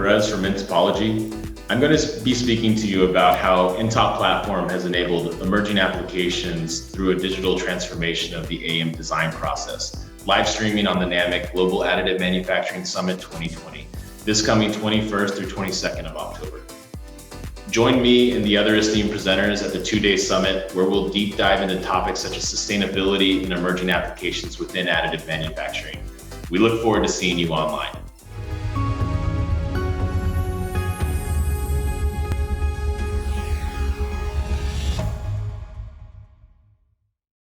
Perez from nTopology. I'm going to be speaking to you about how nTop platform has enabled emerging applications through a digital transformation of the AM design process, live streaming on the NAMIC Global Additive Manufacturing Summit 2020, this coming 21st through 22nd of October. Join me and the other esteemed presenters at the two-day summit, where we'll deep dive into topics such as sustainability and emerging applications within additive manufacturing. We look forward to seeing you online.